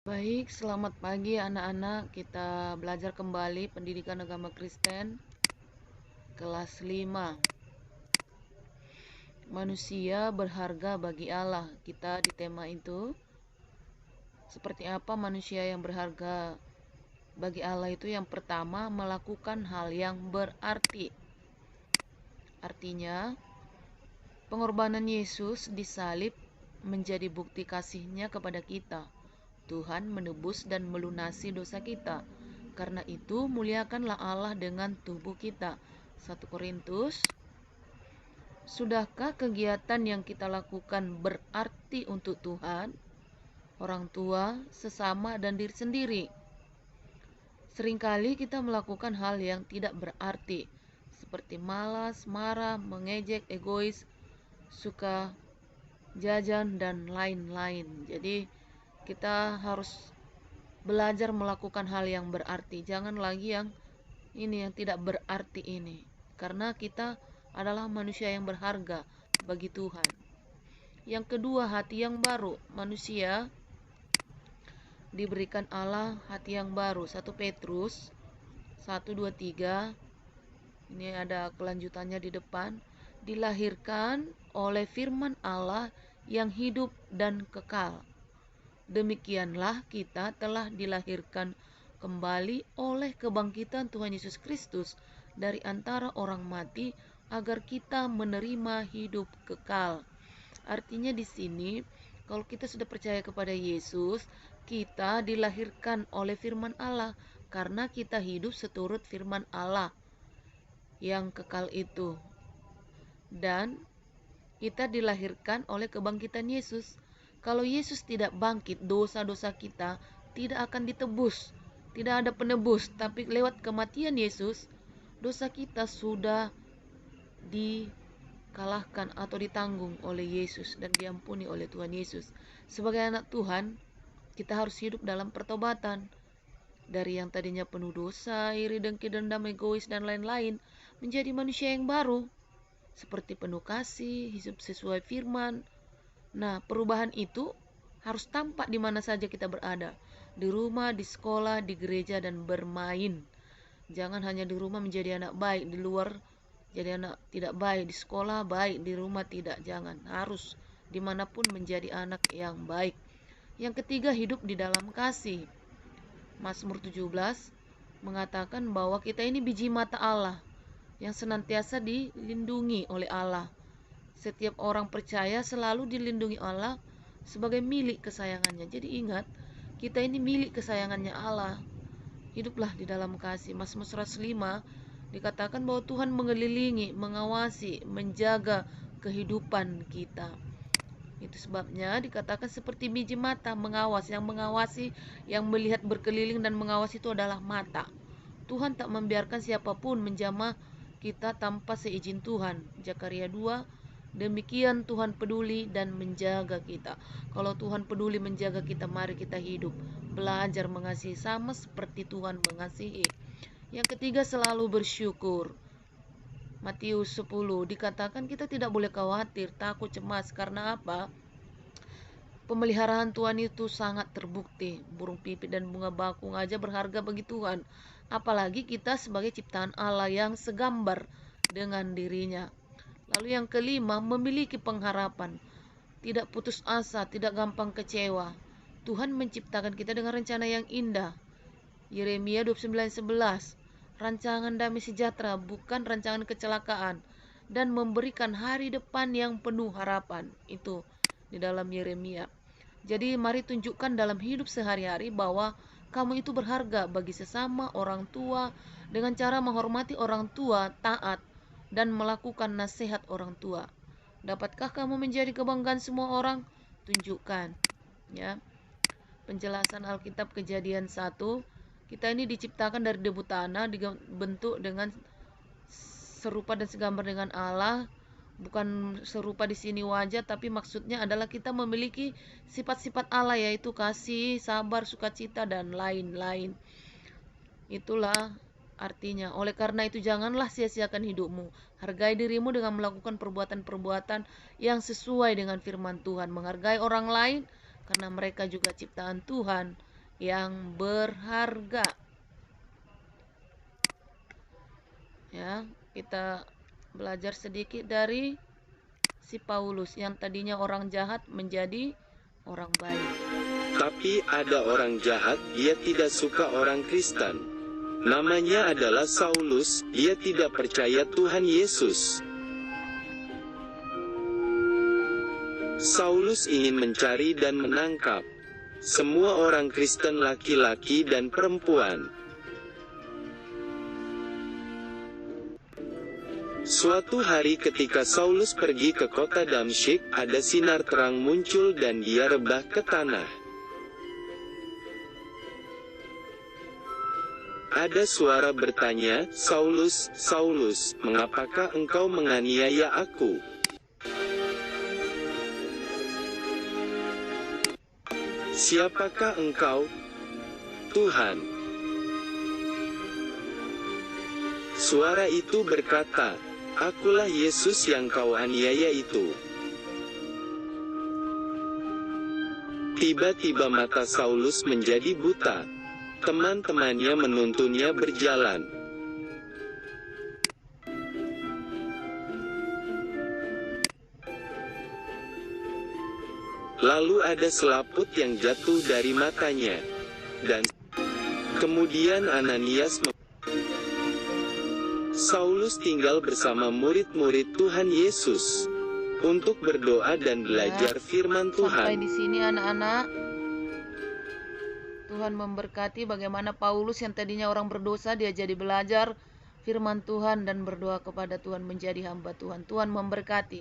Baik, selamat pagi anak-anak. Kita belajar kembali pendidikan agama Kristen kelas 5. Manusia berharga bagi Allah. Kita di tema itu, seperti apa manusia yang berharga bagi Allah itu? Yang pertama, melakukan hal yang berarti. Artinya, pengorbanan Yesus di salib menjadi bukti kasih-Nya kepada kita. Tuhan menebus dan melunasi dosa kita. Karena itu, muliakanlah Allah dengan tubuh kita. 1 Korintus. Sudahkah kegiatan yang kita lakukan berarti untuk Tuhan, orang tua, sesama, dan diri sendiri? Seringkali kita melakukan hal yang tidak berarti, seperti malas, marah, mengejek, egois, suka jajan, dan lain-lain. Jadi, kita harus belajar melakukan hal yang berarti. Jangan lagi yang tidak berarti ini. Karena kita adalah manusia yang berharga bagi Tuhan. Yang kedua, hati yang baru. Manusia diberikan Allah hati yang baru. 1 Petrus 1, 2, 3. Ini ada kelanjutannya di depan. Dilahirkan oleh firman Allah yang hidup dan kekal. Demikianlah kita telah dilahirkan kembali oleh kebangkitan Tuhan Yesus Kristus dari antara orang mati, agar kita menerima hidup kekal. Artinya di sini, kalau kita sudah percaya kepada Yesus, kita dilahirkan oleh firman Allah, karena kita hidup seturut firman Allah yang kekal itu. Dan kita dilahirkan oleh kebangkitan Yesus. Kalau Yesus tidak bangkit, dosa-dosa kita tidak akan ditebus. Tidak ada penebus, tapi lewat kematian Yesus, dosa kita sudah dikalahkan atau ditanggung oleh Yesus dan diampuni oleh Tuhan Yesus. Sebagai anak Tuhan, kita harus hidup dalam pertobatan. Dari yang tadinya penuh dosa, iri, dengki, dendam, egois, dan lain-lain, menjadi manusia yang baru, seperti penuh kasih, hidup sesuai firman. Nah, perubahan itu harus tampak di mana saja kita berada. Di rumah, di sekolah, di gereja, dan bermain. Jangan hanya di rumah menjadi anak baik, di luar jadi anak tidak baik, di sekolah baik, di rumah tidak. Jangan, harus dimanapun menjadi anak yang baik. Yang ketiga, hidup di dalam kasih. Mazmur 17 mengatakan bahwa kita ini biji mata Allah yang senantiasa dilindungi oleh Allah. Setiap orang percaya selalu dilindungi Allah sebagai milik kesayangannya. Jadi ingat, kita ini milik kesayangannya Allah. Hiduplah di dalam kasih. Mazmur 105 dikatakan bahwa Tuhan mengelilingi, mengawasi, menjaga kehidupan kita. Itu sebabnya dikatakan seperti biji mata mengawas. Yang mengawasi, yang melihat berkeliling dan mengawasi itu adalah mata. Tuhan tak membiarkan siapapun menjamah kita tanpa seizin Tuhan. Zakaria 2, demikian Tuhan peduli dan menjaga kita. Kalau Tuhan peduli menjaga kita, mari kita hidup, belajar mengasihi sama seperti Tuhan mengasihi. Yang ketiga, selalu bersyukur. Matius 10 dikatakan kita tidak boleh khawatir, takut, cemas. Karena apa? Pemeliharaan Tuhan itu sangat terbukti. Burung pipit dan bunga bakung aja berharga bagi Tuhan. Apalagi kita sebagai ciptaan Allah yang segambar dengan dirinya. Lalu yang kelima, memiliki pengharapan. Tidak putus asa, tidak gampang kecewa. Tuhan menciptakan kita dengan rencana yang indah. Yeremia 29:11. Rancangan damai sejahtera, bukan rancangan kecelakaan, dan memberikan hari depan yang penuh harapan. Itu di dalam Yeremia. Jadi mari tunjukkan dalam hidup sehari-hari bahwa kamu itu berharga bagi sesama orang tua dengan cara menghormati orang tua, taat, dan melakukan nasihat orang tua. Dapatkah kamu menjadi kebanggaan semua orang? Tunjukkan. Ya. Penjelasan Alkitab Kejadian 1, kita ini diciptakan dari debu tanah, dibentuk dengan serupa dan segambar dengan Allah. Bukan serupa di sini wajah, tapi maksudnya adalah kita memiliki sifat-sifat Allah, yaitu kasih, sabar, sukacita, dan lain-lain. Itulah artinya. Oleh karena itu, janganlah sia-siakan hidupmu. Hargai dirimu dengan melakukan perbuatan-perbuatan yang sesuai dengan firman Tuhan. Menghargai orang lain karena mereka juga ciptaan Tuhan. yang berharga. Ya, kita belajar sedikit dari si Paulus yang tadinya orang jahat menjadi orang baik. Tapi ada orang jahat, dia tidak suka orang Kristen. Namanya adalah Saulus, dia tidak percaya Tuhan Yesus. Saulus ingin mencari dan menangkap semua orang Kristen laki-laki dan perempuan. Suatu hari ketika Saulus pergi ke kota Damsyik, ada sinar terang muncul dan dia rebah ke tanah. Ada suara bertanya, "Saulus, Saulus, mengapakah engkau menganiaya aku?" "Siapakah engkau, Tuhan?" Suara itu berkata, "Akulah Yesus yang kau aniaya itu." Tiba-tiba mata Saulus menjadi buta. Teman-temannya menuntunnya berjalan. Lalu ada selaput yang jatuh dari matanya. Dan kemudian Ananias Saulus tinggal bersama murid-murid Tuhan Yesus untuk berdoa dan belajar firman Sampai Tuhan. di sini anak-anak. Tuhan memberkati bagaimana Paulus yang tadinya orang berdosa, dia jadi belajar firman Tuhan dan berdoa kepada Tuhan menjadi hamba Tuhan. Tuhan memberkati.